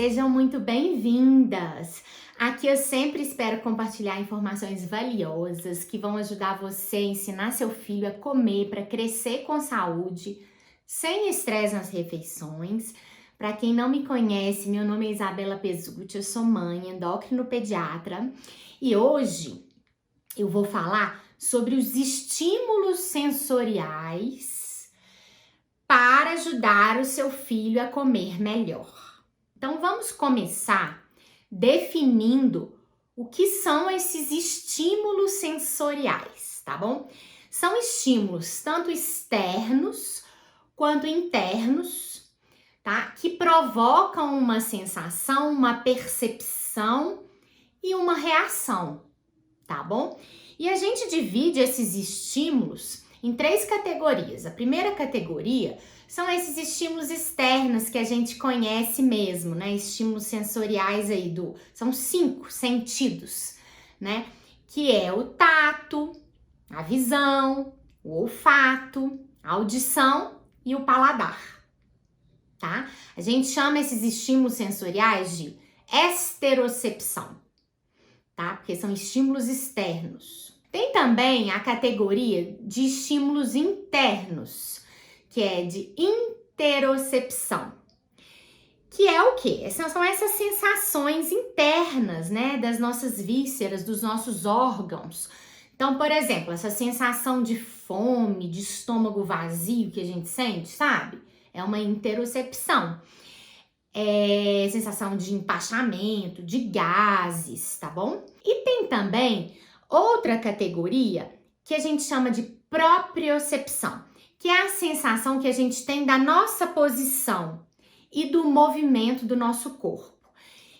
sejam muito bem-vindas! Aqui eu sempre espero compartilhar informações valiosas que vão ajudar você a ensinar seu filho a comer para crescer com saúde, sem estresse nas refeições. Para quem não me conhece, meu nome é Isabela Pesutti, eu sou mãe, endocrinopediatra e hoje eu vou falar sobre os estímulos sensoriais para ajudar o seu filho a comer melhor. Então vamos começar definindo o que são esses estímulos sensoriais, tá bom? São estímulos tanto externos quanto internos, tá? Que provocam uma sensação, uma percepção e uma reação, tá bom? E a gente divide esses estímulos em 3 categorias. A primeira categoria são esses estímulos externos que a gente conhece mesmo, né? Estímulos sensoriais aí são 5 sentidos, né? Que é o tato, a visão, o olfato, a audição e o paladar, tá? A gente chama esses estímulos sensoriais de esterocepção, tá? Porque são estímulos externos. Tem também a categoria de estímulos internos, que é de interocepção, que é o quê? São essas sensações internas, né, das nossas vísceras, dos nossos órgãos. Então, por exemplo, essa sensação de fome, de estômago vazio que a gente sente, sabe? É uma interocepção. É sensação de empachamento, de gases, tá bom? E tem também outra categoria que a gente chama de propriocepção, que é a sensação que a gente tem da nossa posição e do movimento do nosso corpo.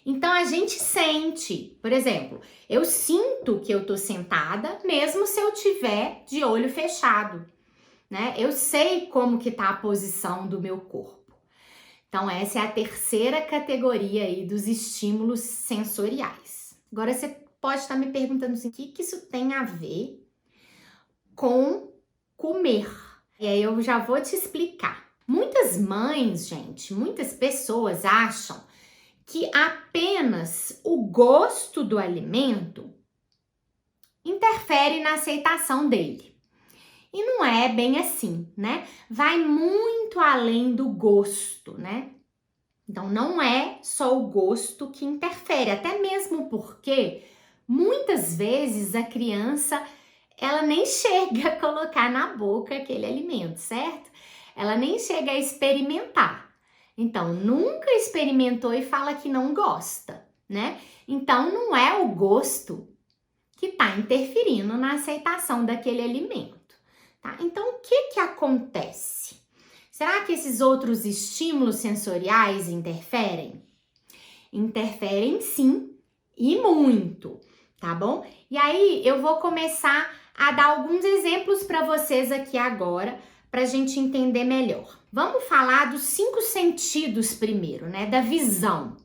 Então a gente sente, por exemplo, eu sinto que eu tô sentada mesmo se eu tiver de olho fechado, né? Eu sei como que tá a posição do meu corpo. Então essa é a terceira categoria aí dos estímulos sensoriais. Agora você pode estar me perguntando assim, o que isso tem a ver com comer? E aí eu já vou te explicar. Muitas mães, gente, muitas pessoas acham que apenas o gosto do alimento interfere na aceitação dele. E não é bem assim, né? Vai muito além do gosto, né? Então não é só o gosto que interfere, até mesmo porque muitas vezes a criança ela nem chega a colocar na boca aquele alimento, certo? Ela nem chega a experimentar. Então, nunca experimentou e fala que não gosta, né? Então, não é o gosto que está interferindo na aceitação daquele alimento, tá? Então, o que acontece? Será que esses outros estímulos sensoriais interferem? Interferem sim, e muito, tá bom? E aí, eu vou começar a dar alguns exemplos para vocês aqui agora, para a gente entender melhor. Vamos falar dos 5 sentidos primeiro, né? Da visão.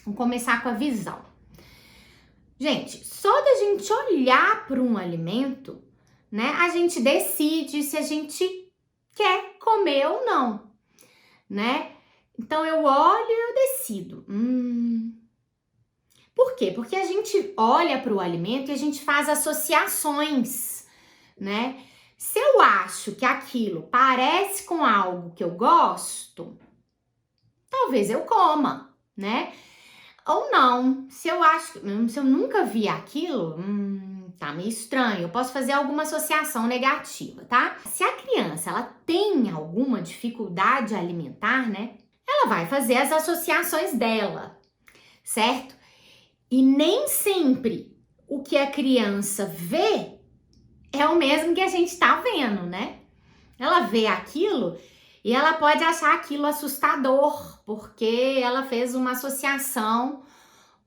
Vamos começar com a visão. Gente, só da gente olhar para um alimento, né? A gente decide se a gente quer comer ou não, né? Então eu olho e eu decido. Por quê? Porque a gente olha para o alimento e a gente faz associações, né? Se eu acho que aquilo parece com algo que eu gosto, talvez eu coma, né? Ou não. Se eu nunca vi aquilo, tá meio estranho. Eu posso fazer alguma associação negativa, tá? Se a criança ela tem alguma dificuldade alimentar, né? Ela vai fazer as associações dela, certo? E nem sempre o que a criança vê é o mesmo que a gente tá vendo, né? Ela vê aquilo e ela pode achar aquilo assustador, porque ela fez uma associação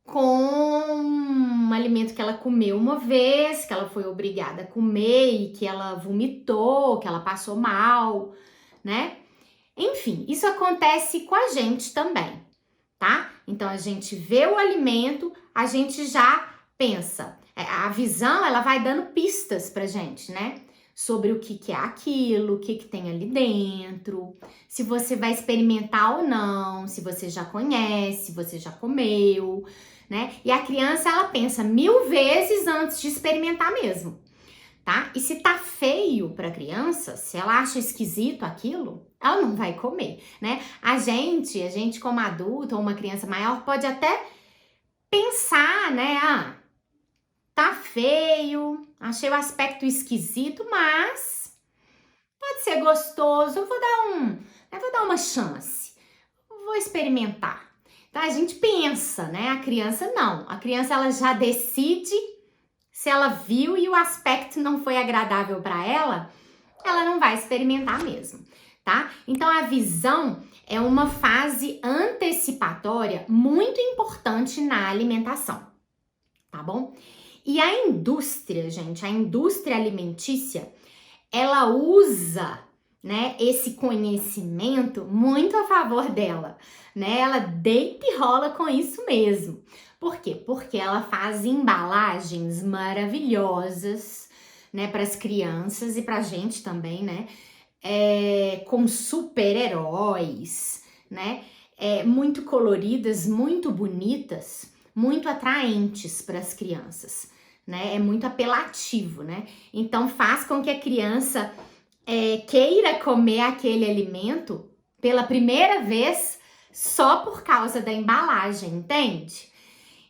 com um alimento que ela comeu uma vez, que ela foi obrigada a comer e que ela vomitou, que ela passou mal, né? Enfim, isso acontece com a gente também, tá? Então a gente vê o alimento, a gente já pensa. A visão, ela vai dando pistas pra gente, né? sobre o que é aquilo, o que tem ali dentro, se você vai experimentar ou não, se você já conhece, se você já comeu, né? E a criança, ela pensa 1000 vezes antes de experimentar mesmo, tá? E se tá feio pra criança, se ela acha esquisito aquilo, ela não vai comer, né? A gente como adulto ou uma criança maior pode até pensar, né? Ah, tá feio, achei o aspecto esquisito, mas pode ser gostoso, eu vou dar uma chance, vou experimentar. Então a gente pensa, né? A criança não, a criança ela já decide. Se ela viu e o aspecto não foi agradável para ela, ela não vai experimentar mesmo, tá? Então a visão é uma fase antecipatória muito importante na alimentação, tá bom? E a indústria, gente, a indústria alimentícia, ela usa, né, esse conhecimento muito a favor dela, né? Ela deita e rola com isso mesmo. Por quê? Porque ela faz embalagens maravilhosas, né, para as crianças e para a gente também, né? Com super-heróis, né? Muito coloridas, muito bonitas, muito atraentes para as crianças, né? É muito apelativo, né? Então faz com que a criança queira comer aquele alimento pela primeira vez só por causa da embalagem, entende?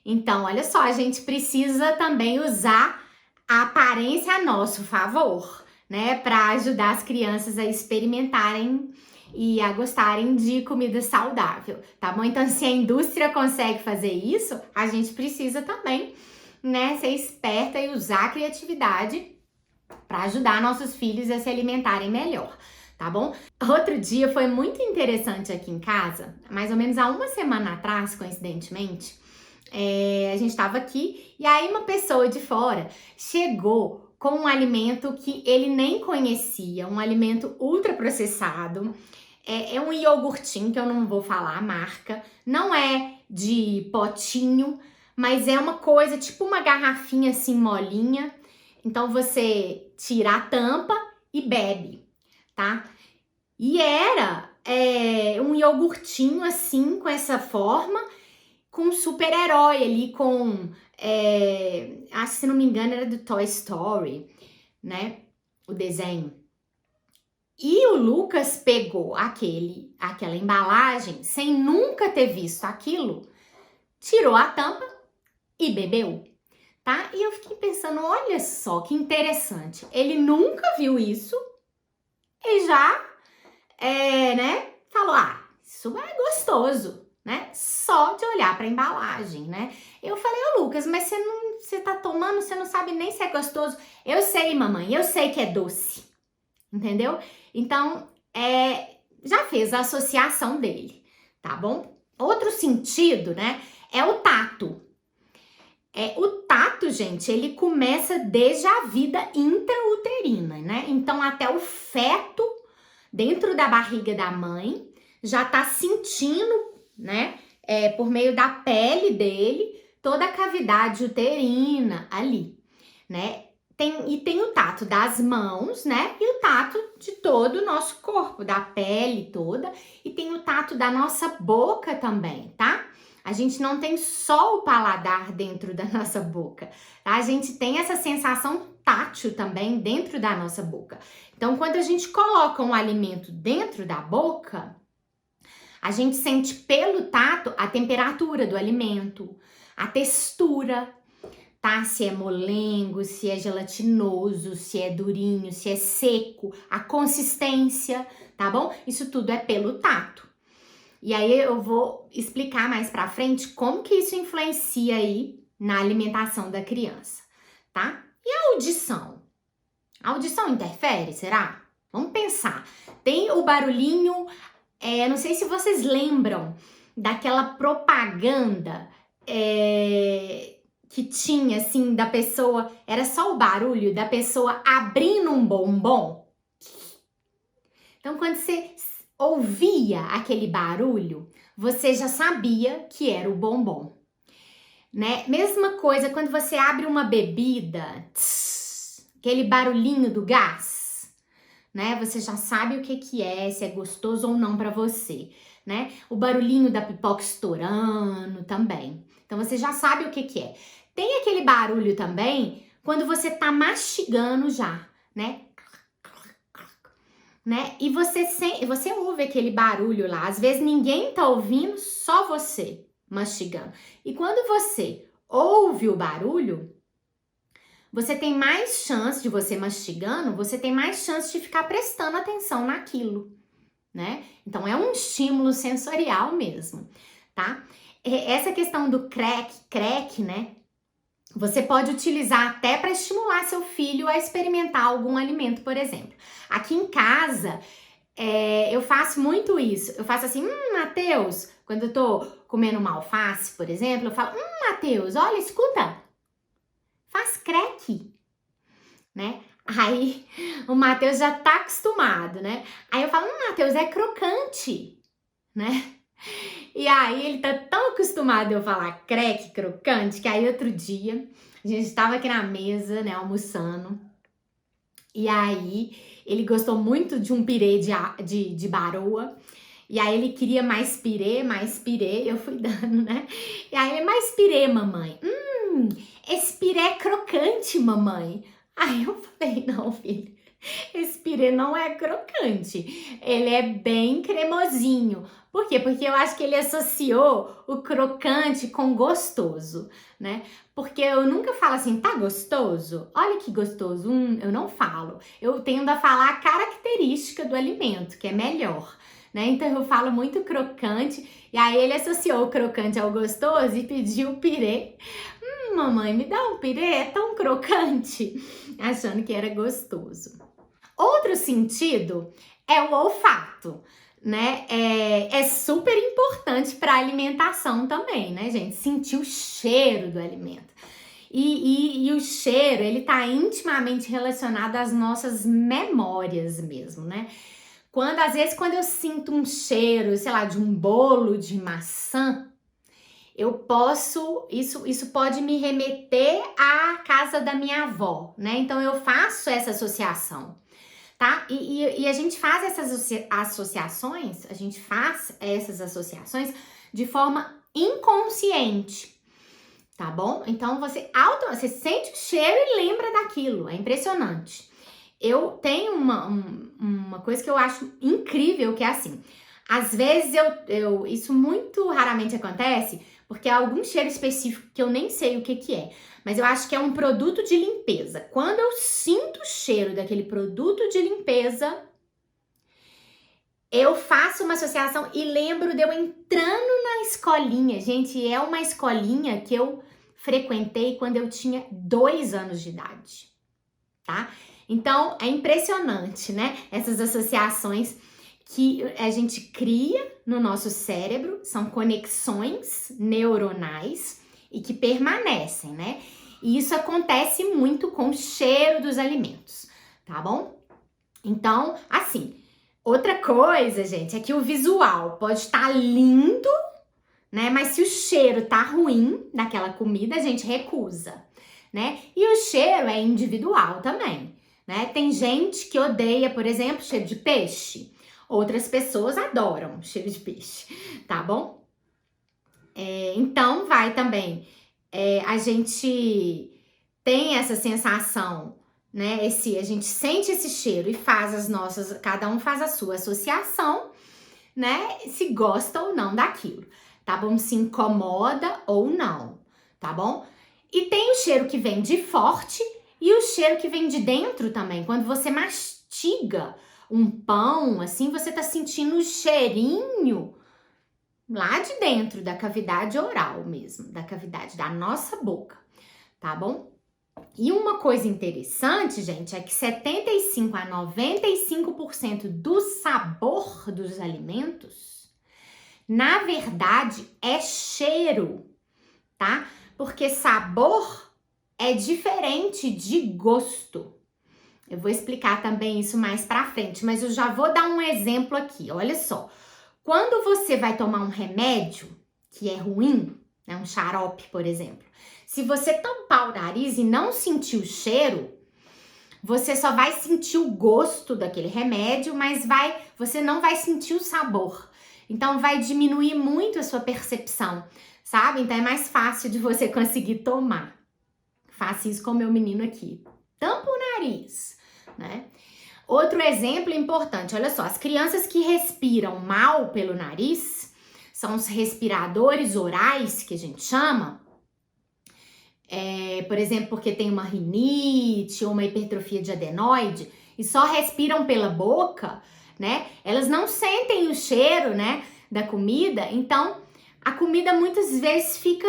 Então, olha só, a gente precisa também usar a aparência a nosso favor, né? Para ajudar as crianças a experimentarem e a gostarem de comida saudável, tá bom? Então, se a indústria consegue fazer isso, a gente precisa também, né, ser esperta e usar a criatividade para ajudar nossos filhos a se alimentarem melhor, tá bom? Outro dia foi muito interessante aqui em casa, mais ou menos há uma semana atrás, coincidentemente, a gente estava aqui e aí uma pessoa de fora chegou com um alimento que ele nem conhecia, um alimento ultraprocessado. É um iogurtinho que eu não vou falar a marca, não é de potinho, mas é uma coisa tipo uma garrafinha assim molinha. Então você tira a tampa e bebe, tá? E era um iogurtinho assim, com essa forma, com um super-herói ali, acho que se não me engano era do Toy Story, né? O desenho. E o Lucas pegou aquela embalagem sem nunca ter visto aquilo, tirou a tampa e bebeu, tá? E eu fiquei pensando, olha só que interessante, ele nunca viu isso e já, né, falou, isso é gostoso, né? Só de olhar para a embalagem, né? Eu falei, Lucas, mas você tá tomando, você não sabe nem se é gostoso. Eu sei, mamãe, eu sei que é doce, entendeu? Então, já fez a associação dele, tá bom? Outro sentido, né, é o tato. O tato, gente, ele começa desde a vida intrauterina, né? Então, até o feto dentro da barriga da mãe já tá sentindo, né, por meio da pele dele, toda a cavidade uterina ali, né? Tem o tato das mãos, né? E o tato de todo o nosso corpo, da pele toda. E tem o tato da nossa boca também, tá? A gente não tem só o paladar dentro da nossa boca, tá? A gente tem essa sensação tátil também dentro da nossa boca. Então, quando a gente coloca um alimento dentro da boca, a gente sente pelo tato a temperatura do alimento, a textura, tá? Se é molengo, se é gelatinoso, se é durinho, se é seco, a consistência, tá bom? Isso tudo é pelo tato. E aí eu vou explicar mais pra frente como que isso influencia aí na alimentação da criança, tá? E a audição? A audição interfere, será? Vamos pensar. Tem o barulhinho, não sei se vocês lembram daquela propaganda que tinha, assim, da pessoa, era só o barulho da pessoa abrindo um bombom. Então, quando você ouvia aquele barulho, você já sabia que era o bombom, né? Mesma coisa quando você abre uma bebida, aquele barulhinho do gás, né? Você já sabe o que que é, se é gostoso ou não para você, né? O barulhinho da pipoca estourando também. Então você já sabe o que que é. Tem aquele barulho também quando você tá mastigando já, né? E você ouve aquele barulho lá. Às vezes ninguém tá ouvindo, só você mastigando. E quando você ouve o barulho, você tem mais chance de você mastigando, você tem mais chance de ficar prestando atenção naquilo, né? Então é um estímulo sensorial mesmo, tá? Essa questão do crack, né? Você pode utilizar até para estimular seu filho a experimentar algum alimento, por exemplo. Aqui em casa, eu faço muito isso. Eu faço assim, Matheus, quando eu tô comendo uma alface, por exemplo, eu falo, Matheus, olha, escuta, faz crack, né? Aí o Matheus já tá acostumado, né? Aí eu falo, Matheus, é crocante, né? E aí ele tá tão acostumado a eu falar crack, crocante, que aí outro dia a gente estava aqui na mesa, né, almoçando. E aí ele gostou muito de um pirê de baroa. E aí ele queria mais pirê, eu fui dando, né? E aí ele, mais pirê, mamãe. Esse pirê é crocante, mamãe. Aí eu falei, não, filho, esse pirê não é crocante, ele é bem cremosinho. Por quê? Porque eu acho que ele associou o crocante com gostoso, né? Porque eu nunca falo assim, tá gostoso? Olha que gostoso. Eu não falo. Eu tendo a falar a característica do alimento, que é melhor, né? Então eu falo muito crocante, e aí ele associou o crocante ao gostoso e pediu o pirê. Mamãe, me dá um pirê, é tão crocante, achando que era gostoso. Outro sentido é o olfato, né? É super importante para a alimentação também, né, gente? Sentir o cheiro do alimento. E o cheiro, ele tá intimamente relacionado às nossas memórias mesmo, né? Às vezes, quando eu sinto um cheiro, sei lá, de um bolo de maçã, isso pode me remeter à casa da minha avó, né? Então eu faço essa associação, tá? E a gente faz essas associações de forma inconsciente, tá bom? Então você sente o cheiro e lembra daquilo, é impressionante. Eu tenho uma coisa que eu acho incrível, que é assim, às vezes isso muito raramente acontece, porque é algum cheiro específico que eu nem sei o que é, mas eu acho que é um produto de limpeza. Quando eu sinto o cheiro daquele produto de limpeza, eu faço uma associação e lembro de eu entrando na escolinha. Gente, é uma escolinha que eu frequentei quando eu tinha 2 anos de idade, tá? Então, é impressionante, né? Essas associações que a gente cria no nosso cérebro, são conexões neuronais e que permanecem, né? E isso acontece muito com o cheiro dos alimentos, tá bom? Então, assim, outra coisa, gente, é que o visual pode estar lindo, né? Mas se o cheiro tá ruim daquela comida, a gente recusa, né? E o cheiro é individual também, né? Tem gente que odeia, por exemplo, cheiro de peixe. Outras pessoas adoram cheiro de peixe, tá bom? Então, vai também. A gente tem essa sensação, né? A gente sente esse cheiro e cada um faz a sua associação, né? Se gosta ou não daquilo, tá bom? Se incomoda ou não, tá bom? E tem o cheiro que vem de forte e o cheiro que vem de dentro também. Quando você mastiga um pão, assim, você tá sentindo o cheirinho lá de dentro da cavidade oral mesmo, da cavidade da nossa boca, tá bom? E uma coisa interessante, gente, é que 75 a 95% do sabor dos alimentos, na verdade, é cheiro, tá? Porque sabor é diferente de gosto. Eu vou explicar também isso mais pra frente, mas eu já vou dar um exemplo aqui. Olha só, quando você vai tomar um remédio que é ruim, né, um xarope, por exemplo, se você tampar o nariz e não sentir o cheiro, você só vai sentir o gosto daquele remédio, mas você não vai sentir o sabor. Então vai diminuir muito a sua percepção, sabe? Então é mais fácil de você conseguir tomar. Faça isso com o meu menino aqui. Tampa o nariz, né? Outro exemplo importante, olha só, as crianças que respiram mal pelo nariz, são os respiradores orais, que a gente chama, por exemplo, porque tem uma rinite ou uma hipertrofia de adenoide e só respiram pela boca, né? Elas não sentem o cheiro, né, da comida, então a comida muitas vezes fica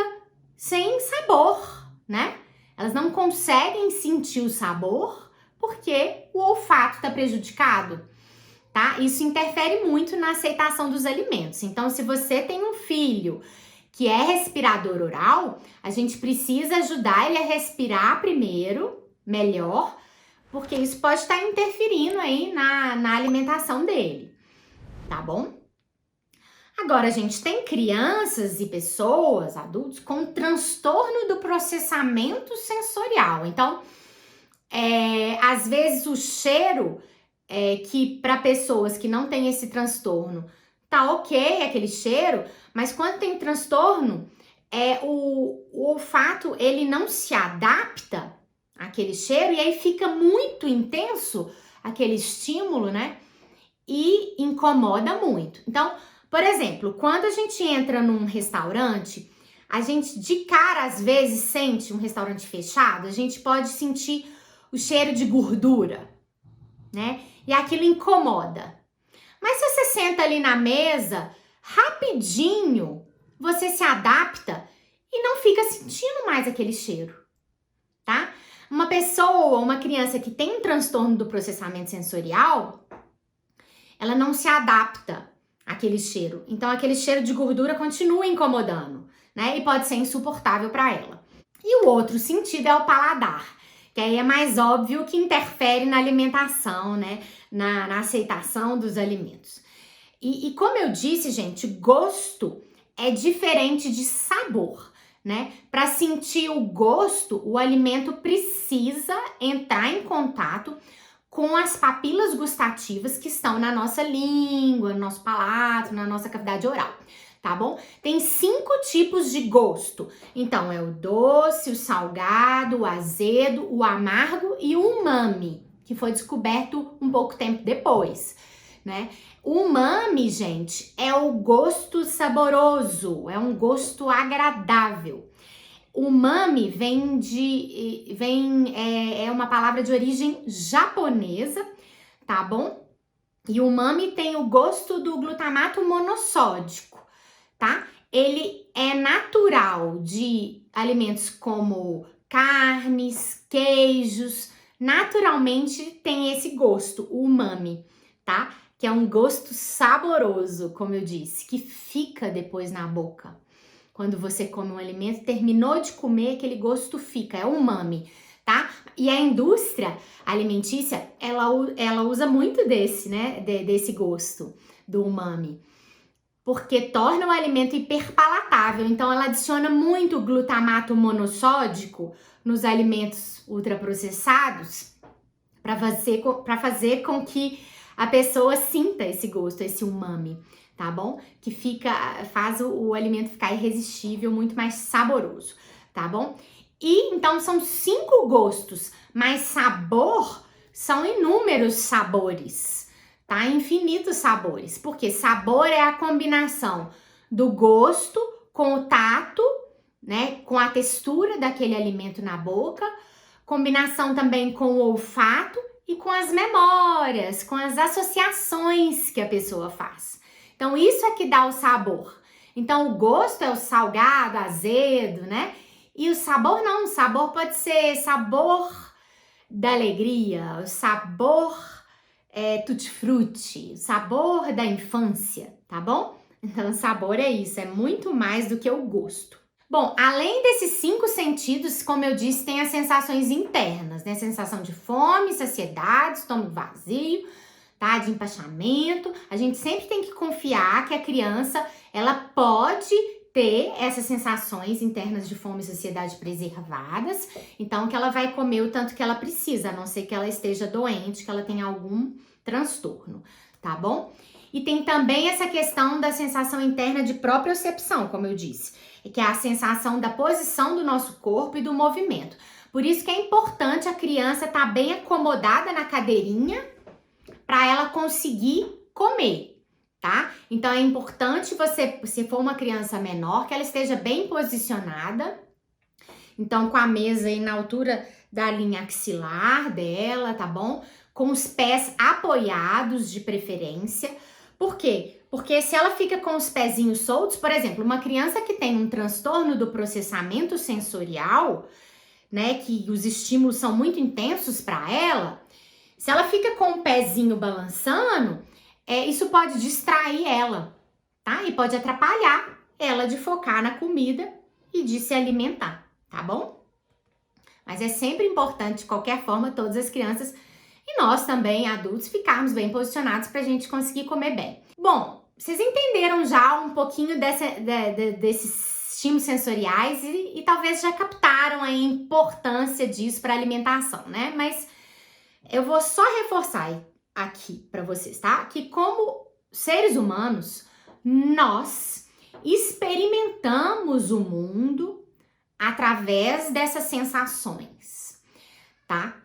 sem sabor, né? Elas não conseguem sentir o sabor porque o olfato está prejudicado, tá? Isso interfere muito na aceitação dos alimentos. Então, se você tem um filho que é respirador oral, a gente precisa ajudar ele a respirar primeiro, melhor, porque isso pode estar interferindo aí na alimentação dele, tá bom? Agora, a gente tem crianças e pessoas, adultos, com transtorno do processamento sensorial. Então, às vezes o cheiro, que para pessoas que não têm esse transtorno, tá ok aquele cheiro, mas quando tem transtorno, o olfato ele não se adapta àquele cheiro e aí fica muito intenso aquele estímulo, né? E incomoda muito. Então, por exemplo, quando a gente entra num restaurante, a gente de cara às vezes sente um restaurante fechado, a gente pode sentir o cheiro de gordura, né? E aquilo incomoda. Mas se você senta ali na mesa, rapidinho, você se adapta e não fica sentindo mais aquele cheiro, tá? Uma pessoa, uma criança que tem um transtorno do processamento sensorial, ela não se adapta àquele cheiro. Então, aquele cheiro de gordura continua incomodando, né? E pode ser insuportável para ela. E o outro sentido é o paladar, que aí é mais óbvio que interfere na alimentação, né? Na aceitação dos alimentos. E como eu disse, gente, gosto é diferente de sabor, né? Para sentir o gosto, o alimento precisa entrar em contato com as papilas gustativas que estão na nossa língua, no nosso palato, na nossa cavidade oral, tá bom? Tem 5 tipos de gosto. Então, é o doce, o salgado, o azedo, o amargo e o umami, que foi descoberto um pouco tempo depois, né? O umami, gente, é o gosto saboroso, é um gosto agradável. Umami é uma palavra de origem japonesa, tá bom? E o umami tem o gosto do glutamato monossódico, tá? Ele é natural de alimentos como carnes, queijos, naturalmente tem esse gosto, o umami, tá? Que é um gosto saboroso, como eu disse, que fica depois na boca. Quando você come um alimento, terminou de comer, aquele gosto fica, é umami, tá? E a indústria alimentícia, ela usa muito desse, né? Desse gosto do umami, porque torna o alimento hiperpalatável. Então, ela adiciona muito glutamato monossódico nos alimentos ultraprocessados para fazer com que a pessoa sinta esse gosto, esse umami, tá bom? Que faz o alimento ficar irresistível, muito mais saboroso, tá bom? E então são 5 gostos, mas sabor são inúmeros sabores, tá? Infinitos sabores, porque sabor é a combinação do gosto com o tato, né? Com a textura daquele alimento na boca, combinação também com o olfato e com as memórias, com as associações que a pessoa faz. Então, isso é que dá o sabor. Então, o gosto é o salgado, azedo, né? E o sabor não, o sabor pode ser sabor da alegria, o sabor tutti-frutti, o sabor da infância, tá bom? Então, o sabor é isso, é muito mais do que o gosto. Bom, além desses 5 sentidos, como eu disse, tem as sensações internas, né? Sensação de fome, saciedade, estômago vazio, tá? De empachamento. A gente sempre tem que confiar que a criança, ela pode ter essas sensações internas de fome e saciedade preservadas, então que ela vai comer o tanto que ela precisa, a não ser que ela esteja doente, que ela tenha algum transtorno, tá bom? E tem também essa questão da sensação interna de propriocepção, como eu disse, que é a sensação da posição do nosso corpo e do movimento. Por isso que é importante a criança estar bem acomodada na cadeirinha para ela conseguir comer, tá? Então é importante você, se for uma criança menor, que ela esteja bem posicionada. Então com a mesa aí na altura da linha axilar dela, tá bom? Com os pés apoiados de preferência. Por quê? Porque se ela fica com os pezinhos soltos, por exemplo, uma criança que tem um transtorno do processamento sensorial, né, que os estímulos são muito intensos para ela, se ela fica com o pezinho balançando, isso pode distrair ela, tá? E pode atrapalhar ela de focar na comida e de se alimentar, tá bom? Mas é sempre importante, de qualquer forma, todas as crianças e nós também, adultos, ficarmos bem posicionados para a gente conseguir comer bem. Bom, vocês entenderam já um pouquinho desses estímulos sensoriais e talvez já captaram a importância disso para a alimentação, né? Mas eu vou só reforçar aqui para vocês, tá? Que como seres humanos, nós experimentamos o mundo através dessas sensações, tá?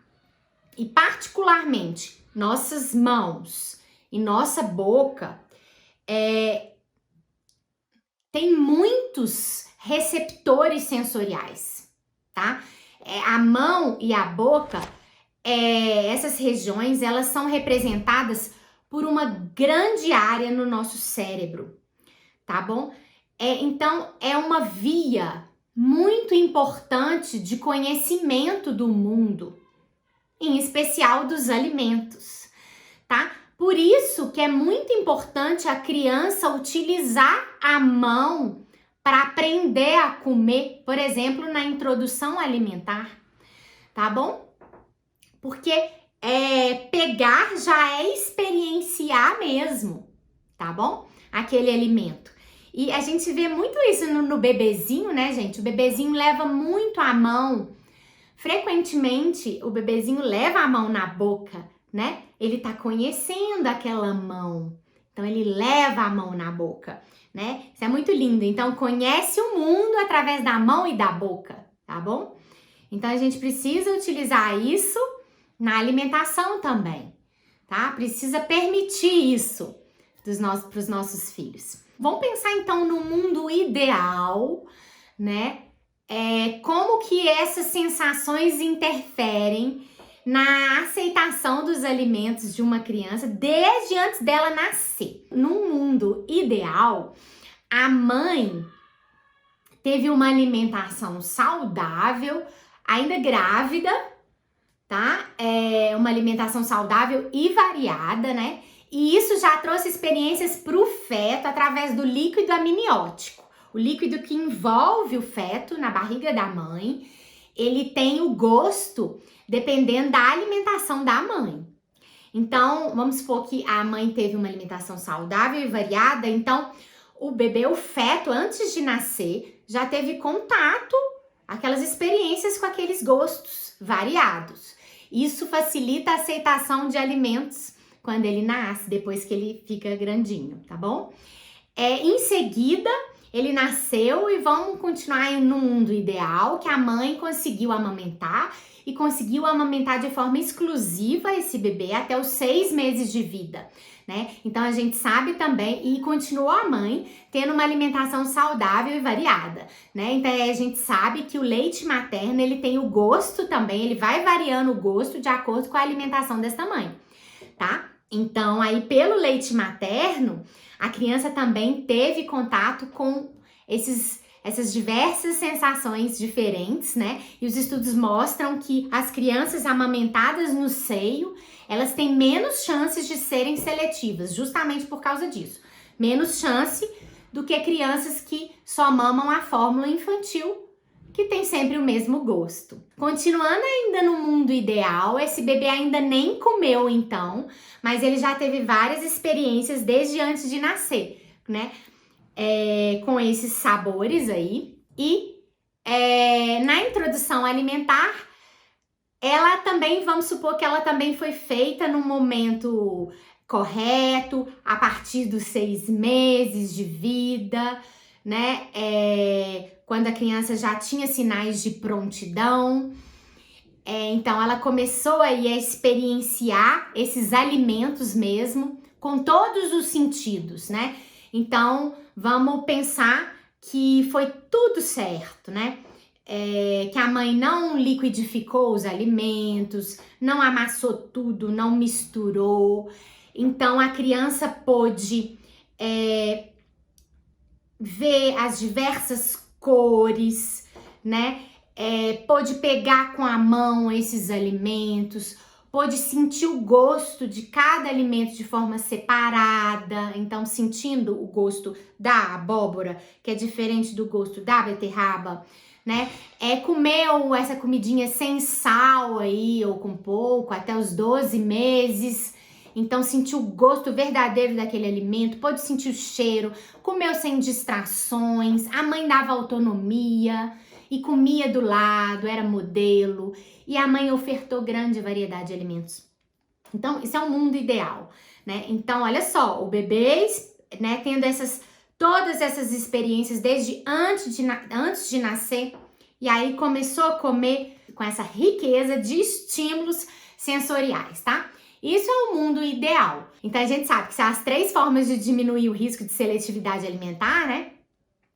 E particularmente nossas mãos e nossa boca tem muitos receptores sensoriais, tá? A mão e a boca, essas regiões, elas são representadas por uma grande área no nosso cérebro, tá bom? Então, é uma via muito importante de conhecimento do mundo, em especial dos alimentos, tá? Por isso que é muito importante a criança utilizar a mão para aprender a comer, por exemplo, na introdução alimentar, tá bom? Porque pegar já é experienciar mesmo, tá bom? Aquele alimento. E a gente vê muito isso no bebezinho, né, gente? O bebezinho leva muito a mão. Frequentemente, o bebezinho leva a mão na boca, né? Ele tá conhecendo aquela mão. Então, ele leva a mão na boca, né? Isso é muito lindo. Então, conhece o mundo através da mão e da boca, tá bom? Então, a gente precisa utilizar isso na alimentação também, tá? Precisa permitir isso para os nossos filhos. Vamos pensar, então, no mundo ideal, né? Como que essas sensações interferem na aceitação dos alimentos de uma criança desde antes dela nascer. Num mundo ideal, a mãe teve uma alimentação saudável, ainda grávida, tá? Uma alimentação saudável e variada, né? E isso já trouxe experiências para o feto através do líquido amniótico. O líquido que envolve o feto na barriga da mãe, ele tem o gosto dependendo da alimentação da mãe. Então, vamos supor que a mãe teve uma alimentação saudável e variada, então o bebê, o feto, antes de nascer, já teve contato, aquelas experiências com aqueles gostos variados. Isso facilita a aceitação de alimentos quando ele nasce, depois que ele fica grandinho, tá bom? Em seguida, ele nasceu e vamos continuar no mundo ideal, que a mãe conseguiu amamentar e conseguiu amamentar de forma exclusiva esse bebê até os 6 meses de vida, né? Então a gente sabe também, e continuou a mãe tendo uma alimentação saudável e variada, né? Então a gente sabe que o leite materno, ele tem o gosto também, ele vai variando o gosto de acordo com a alimentação dessa mãe, tá? Então aí pelo leite materno, a criança também teve contato com essas diversas sensações diferentes, né? E os estudos mostram que as crianças amamentadas no seio, elas têm menos chances de serem seletivas, justamente por causa disso. Menos chance do que crianças que só mamam a fórmula infantil, que tem sempre o mesmo gosto. Continuando ainda no mundo ideal, esse bebê ainda nem comeu então, mas ele já teve várias experiências desde antes de nascer, né? com esses sabores aí. E na introdução alimentar, ela também, vamos supor que ela também foi feita no momento correto, a partir dos 6 meses de vida, né? Quando a criança já tinha sinais de prontidão. Então, ela começou aí a experienciar esses alimentos mesmo, com todos os sentidos, né? Então, vamos pensar que foi tudo certo, né? Que a mãe não liquidificou os alimentos, não amassou tudo, não misturou. Então, a criança pôde ver as diversas cores, né? Pôde pegar com a mão esses alimentos, pôde sentir o gosto de cada alimento de forma separada, então sentindo o gosto da abóbora, que é diferente do gosto da beterraba, né? Comeu essa comidinha sem sal aí, ou com pouco, até os 12 meses, então sentiu o gosto verdadeiro daquele alimento, pôde sentir o cheiro, comeu sem distrações, a mãe dava autonomia e comia do lado, era modelo, e a mãe ofertou grande variedade de alimentos. Então, isso é um mundo ideal, né? Então, olha só, o bebê, né, tendo todas essas experiências desde antes de nascer, e aí começou a comer com essa riqueza de estímulos sensoriais, tá? Isso é o mundo ideal. Então, a gente sabe que são as 3 formas de diminuir o risco de seletividade alimentar, né?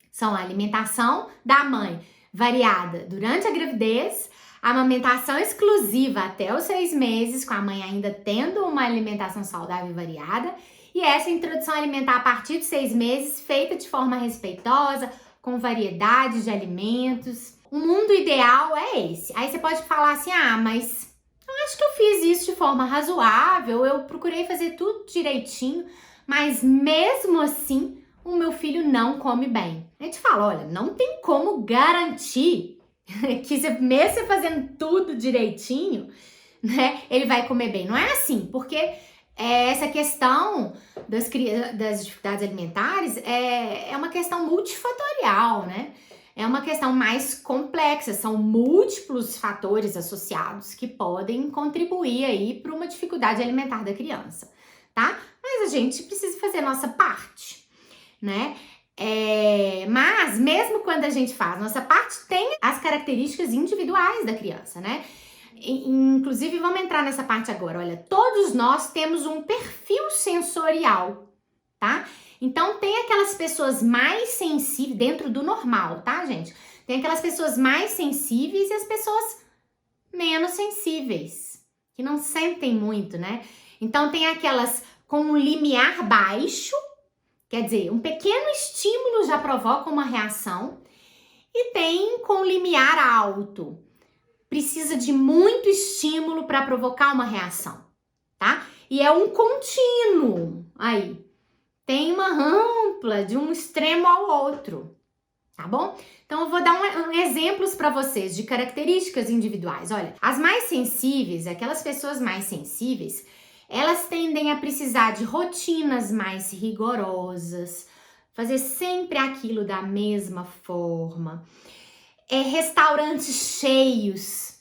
São a alimentação da mãe variada durante a gravidez, a amamentação exclusiva até os 6 meses, com a mãe ainda tendo uma alimentação saudável e variada, e essa introdução alimentar a partir de 6 meses, feita de forma respeitosa, com variedade de alimentos. O mundo ideal é esse. Aí você pode falar assim, mas eu acho que eu fiz isso de forma razoável, eu procurei fazer tudo direitinho, mas mesmo assim, o meu filho não come bem. A gente fala, olha, não tem como garantir que mesmo você fazendo tudo direitinho, né, ele vai comer bem. Não é assim, porque essa questão das dificuldades alimentares é uma questão multifatorial, né? É uma questão mais complexa, são múltiplos fatores associados que podem contribuir aí para uma dificuldade alimentar da criança, tá? Mas a gente precisa fazer a nossa parte, né? Mas mesmo quando a gente faz nossa parte, tem as características individuais da criança, né? Inclusive, vamos entrar nessa parte agora. Olha, todos nós temos um perfil sensorial, tá? Então, tem aquelas pessoas mais sensíveis, dentro do normal, tá, gente? Tem aquelas pessoas mais sensíveis e as pessoas menos sensíveis, que não sentem muito, né? Então, tem aquelas com um limiar baixo, quer dizer, um pequeno estímulo já provoca uma reação, e tem com limiar alto. Precisa de muito estímulo para provocar uma reação, tá? E é um contínuo aí. Tem uma ampla de um extremo ao outro, tá bom? Então, eu vou dar exemplos para vocês de características individuais. Olha, as mais sensíveis, aquelas pessoas mais sensíveis, elas tendem a precisar de rotinas mais rigorosas, fazer sempre aquilo da mesma forma. Restaurantes cheios,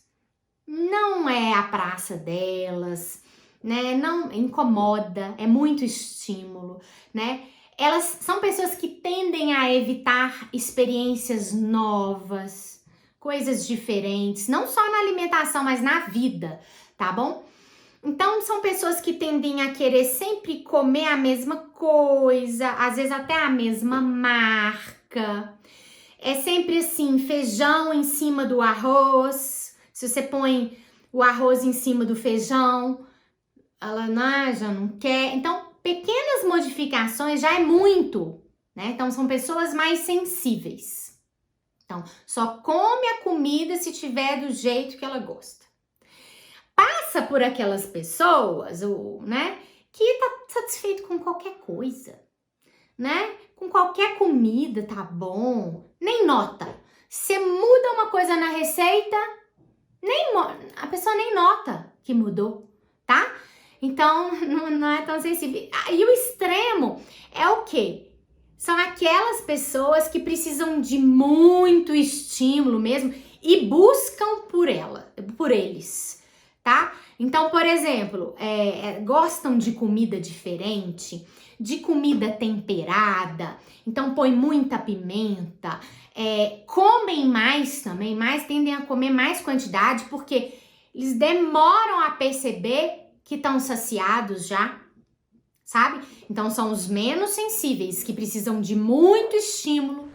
não é a praça delas, né? Não incomoda, é muito estímulo, né? Elas são pessoas que tendem a evitar experiências novas, coisas diferentes, não só na alimentação, mas na vida, tá bom? Então, são pessoas que tendem a querer sempre comer a mesma coisa, às vezes até a mesma marca. É sempre assim, feijão em cima do arroz. Se você põe o arroz em cima do feijão, ela já não quer. Então, pequenas modificações já é muito, né? Então, são pessoas mais sensíveis. Então, só come a comida se tiver do jeito que ela gosta. Passa por aquelas pessoas, né, que tá satisfeito com qualquer coisa, né? Com qualquer comida tá bom, nem nota. Você muda uma coisa na receita, a pessoa nem nota que mudou, tá? Então, não é tão sensível. E o extremo é o quê? são aquelas pessoas que precisam de muito estímulo mesmo e buscam por eles, tá? Então, por exemplo, gostam de comida diferente, de comida temperada, então põe muita pimenta, comem mais também, tendem a comer mais quantidade, porque eles demoram a perceber que estão saciados já, sabe? Então são os menos sensíveis, que precisam de muito estímulo,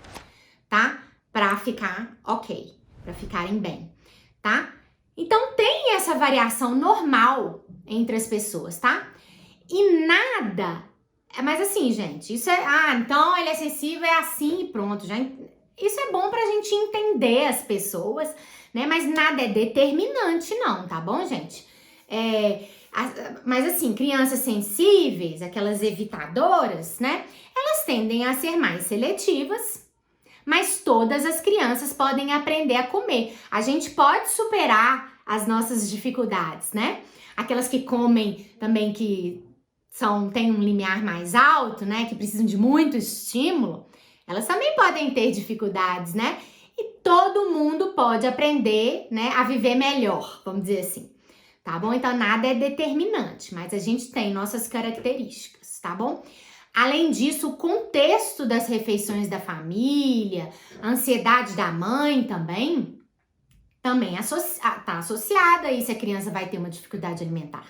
tá? Pra ficar ok, pra ficarem bem, tá? Então tem essa variação normal entre as pessoas, tá? E nada, mas assim, gente, isso então ele é sensível, é assim e pronto, isso é bom pra gente entender as pessoas, né? Mas nada é determinante não, tá bom, gente? Mas assim, crianças sensíveis, aquelas evitadoras, né? Elas tendem a ser mais seletivas, mas todas as crianças podem aprender a comer. A gente pode superar as nossas dificuldades, né? Aquelas que comem também que têm um limiar mais alto, né? Que precisam de muito estímulo, elas também podem ter dificuldades, né? E todo mundo pode aprender, né, a viver melhor, vamos dizer assim. Tá bom? Então, nada é determinante, mas a gente tem nossas características, tá bom? Além disso, o contexto das refeições da família, a ansiedade da mãe também tá associada a isso, se a criança vai ter uma dificuldade alimentar,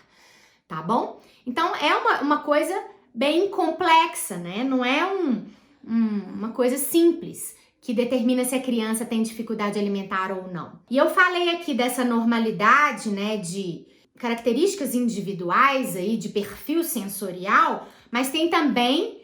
tá bom? Então, é uma coisa bem complexa, né? Não é uma coisa simples que determina se a criança tem dificuldade alimentar ou não. E eu falei aqui dessa normalidade, né, de características individuais aí, de perfil sensorial, mas tem também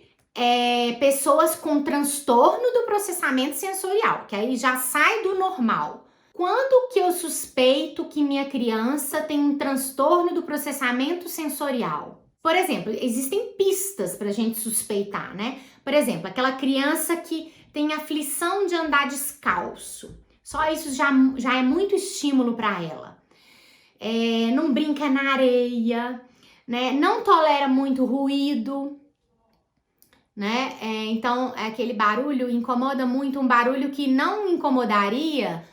pessoas com transtorno do processamento sensorial, que aí já sai do normal. Quando que eu suspeito que minha criança tem um transtorno do processamento sensorial? Por exemplo, existem pistas para a gente suspeitar, né? Por exemplo, aquela criança que tem aflição de andar descalço. Só isso já é muito estímulo para ela. Não brinca na areia, né? Não tolera muito ruído, né? Então, aquele barulho incomoda muito, um barulho que não incomodaria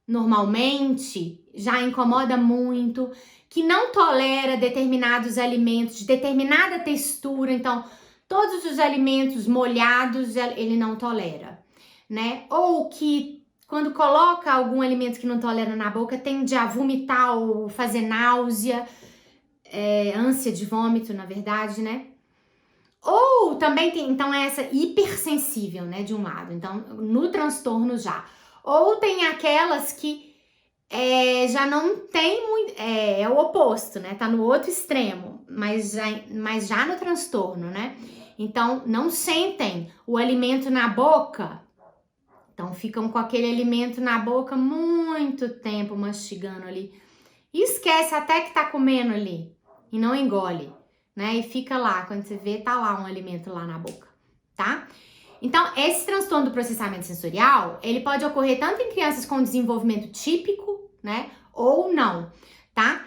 normalmente, já incomoda muito, que não tolera determinados alimentos de determinada textura, então todos os alimentos molhados ele não tolera, né? Ou que quando coloca algum alimento que não tolera na boca, tende a vomitar ou fazer náusea, ânsia de vômito, na verdade, né? Ou também tem, então, essa hipersensível, né, de um lado, então, no transtorno já. Ou tem aquelas que já não tem muito, é o oposto, né? Tá no outro extremo, mas já no transtorno, né? Então, não sentem o alimento na boca, então ficam com aquele alimento na boca muito tempo mastigando ali. E esquece até que tá comendo ali e não engole, né? E fica lá, quando você vê, tá lá um alimento lá na boca, tá? Então, esse transtorno do processamento sensorial, ele pode ocorrer tanto em crianças com desenvolvimento típico, né, ou não, tá?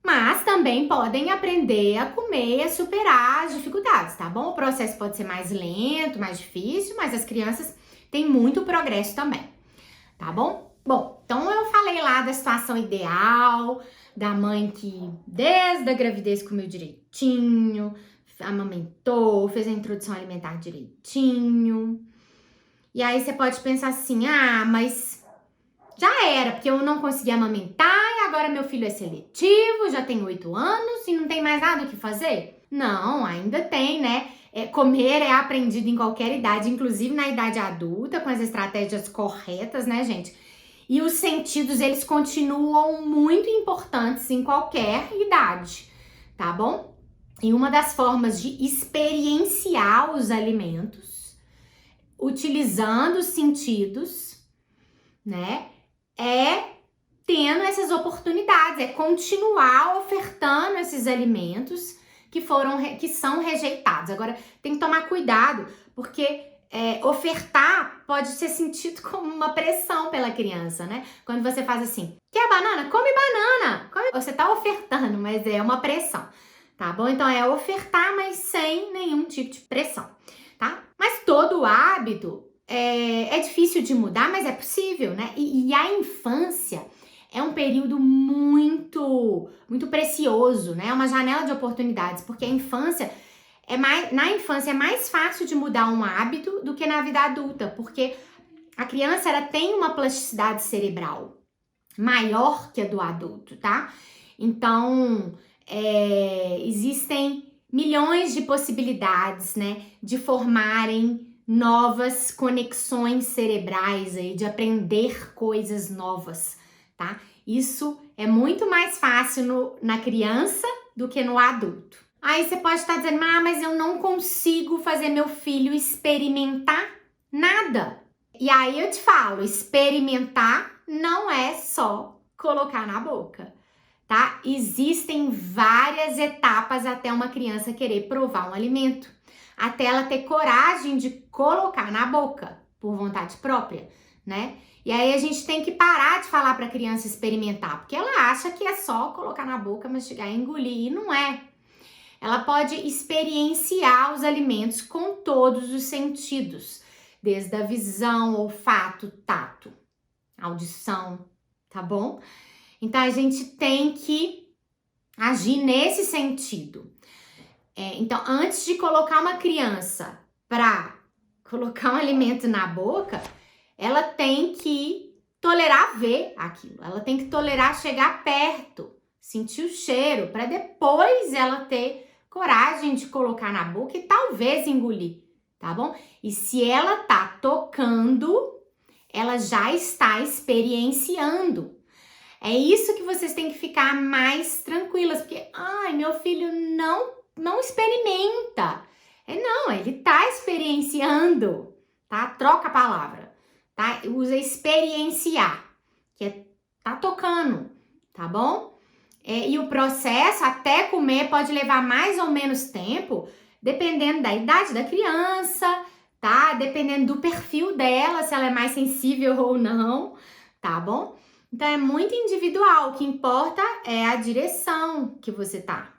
Mas também podem aprender a comer e a superar as dificuldades, tá bom? O processo pode ser mais lento, mais difícil, mas as crianças têm muito progresso também, tá bom? Bom, então eu falei lá da situação ideal, da mãe que desde a gravidez comeu direitinho, amamentou, fez a introdução alimentar direitinho. E aí você pode pensar assim, mas já era, porque eu não consegui amamentar e agora meu filho é seletivo, já tem 8 anos e não tem mais nada o que fazer? Não, ainda tem, né? Comer é aprendido em qualquer idade, inclusive na idade adulta, com as estratégias corretas, né, gente? E os sentidos, eles continuam muito importantes em qualquer idade, tá bom? E uma das formas de experienciar os alimentos, utilizando os sentidos, né, tendo essas oportunidades, continuar ofertando esses alimentos que são rejeitados. Agora, tem que tomar cuidado, porque ofertar pode ser sentido como uma pressão pela criança, né? Quando você faz assim, quer banana? Come banana! Você tá ofertando, mas é uma pressão. Tá bom? Então, ofertar, mas sem nenhum tipo de pressão, tá? Mas todo hábito é difícil de mudar, mas é possível, né? E a infância é um período muito precioso, né? É uma janela de oportunidades, porque na infância é mais fácil de mudar um hábito do que na vida adulta, porque a criança ela tem uma plasticidade cerebral maior que a do adulto, tá? Então, existem milhões de possibilidades, né, de formarem novas conexões cerebrais aí, de aprender coisas novas, tá? Isso é muito mais fácil na criança do que no adulto. Aí você pode estar dizendo, mas eu não consigo fazer meu filho experimentar nada. E aí eu te falo, experimentar não é só colocar na boca, tá? Existem várias etapas até uma criança querer provar um alimento, até ela ter coragem de colocar na boca por vontade própria, né? E aí a gente tem que parar de falar para a criança experimentar, porque ela acha que é só colocar na boca, mastigar e engolir, e não é. Ela pode experienciar os alimentos com todos os sentidos, desde a visão, olfato, tato, audição, tá bom? Então a gente tem que agir nesse sentido. Então, antes de colocar uma criança para colocar um alimento na boca, ela tem que tolerar ver aquilo, ela tem que tolerar chegar perto, sentir o cheiro, para depois ela ter coragem de colocar na boca e talvez engolir, tá bom? E se ela tá tocando, ela já está experienciando. É isso que vocês têm que ficar mais tranquilas, porque, meu filho não experimenta. Não, ele tá experienciando, tá? Troca a palavra, tá? Usa experienciar, que tá tocando, tá bom? E o processo até comer pode levar mais ou menos tempo, dependendo da idade da criança, tá? Dependendo do perfil dela, se ela é mais sensível ou não, tá bom? Então é muito individual, o que importa é a direção que você tá,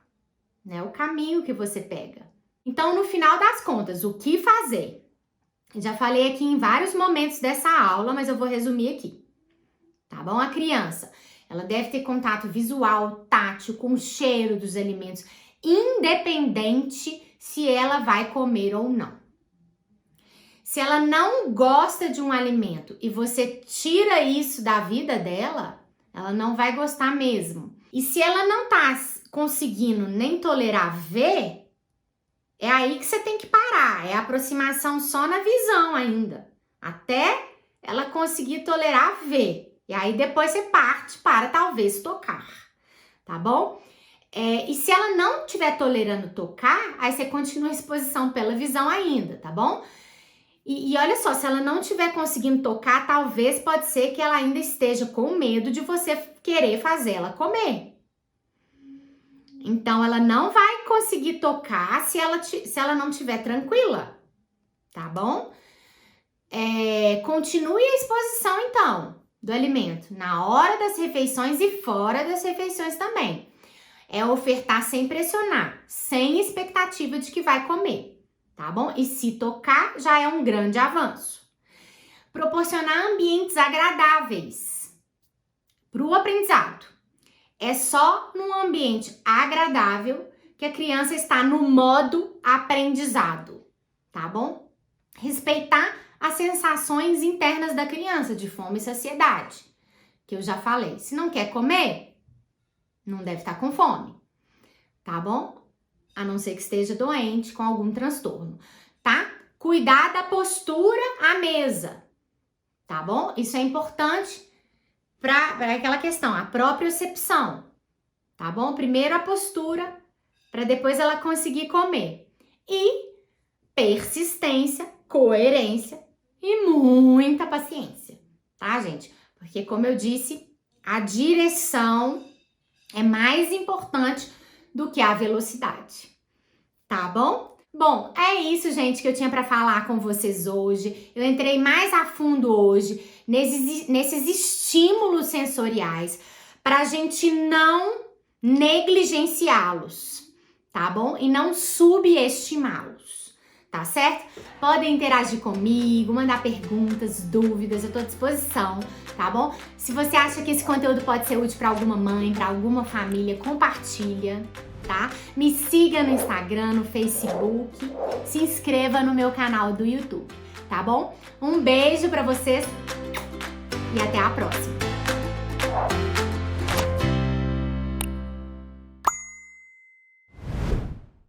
né? O caminho que você pega. Então, no final das contas, o que fazer? Já falei aqui em vários momentos dessa aula, mas eu vou resumir aqui, tá bom? A criança, ela deve ter contato visual, tátil, com o cheiro dos alimentos, independente se ela vai comer ou não. Se ela não gosta de um alimento e você tira isso da vida dela, ela não vai gostar mesmo. E se ela não tá conseguindo nem tolerar ver, é aí que você tem que parar. É aproximação só na visão ainda, até ela conseguir tolerar ver. E aí depois você parte para talvez tocar, tá bom? E se ela não estiver tolerando tocar, aí você continua a exposição pela visão ainda, tá bom? E olha só, se ela não estiver conseguindo tocar, talvez pode ser que ela ainda esteja com medo de você querer fazer ela comer. Então, ela não vai conseguir tocar se ela não estiver tranquila, tá bom? Continue a exposição, então, do alimento, na hora das refeições e fora das refeições também. É ofertar sem pressionar, sem expectativa de que vai comer. Tá bom? E se tocar, já é um grande avanço. Proporcionar ambientes agradáveis para o aprendizado. É só num ambiente agradável que a criança está no modo aprendizado, tá bom? Respeitar as sensações internas da criança, de fome e saciedade, que eu já falei. Se não quer comer, não deve estar com fome, tá bom? A não ser que esteja doente com algum transtorno, tá? Cuidar da postura à mesa, tá bom? Isso é importante para aquela questão, a propriocepção, tá bom? Primeiro a postura, para depois ela conseguir comer. E persistência, coerência e muita paciência, tá, gente? Porque, como eu disse, a direção é mais importante do que a velocidade, tá bom? Bom, é isso, gente, que eu tinha para falar com vocês hoje. Eu entrei mais a fundo hoje nesses estímulos sensoriais para a gente não negligenciá-los, tá bom? E não subestimá-los, tá certo? Podem interagir comigo, mandar perguntas, dúvidas, eu tô à disposição, tá bom? Se você acha que esse conteúdo pode ser útil para alguma mãe, para alguma família, compartilha, tá? Me siga no Instagram, no Facebook, se inscreva no meu canal do YouTube, tá bom? Um beijo para vocês e até a próxima!